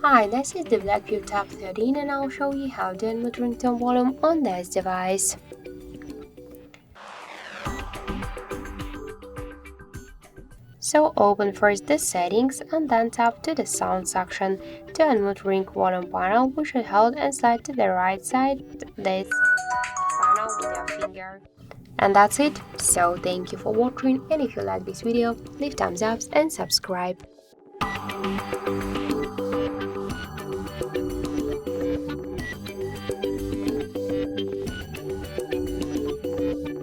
Hi, this is the Blackview Tab 13 and I'll show you how to unmute ringtone volume on this device. So open first the settings and then tap to the sound section. To unmute ring volume panel, we should hold and slide to the right side this panel with your finger. And that's it. So thank you for watching, and if you like this video, leave thumbs up and subscribe.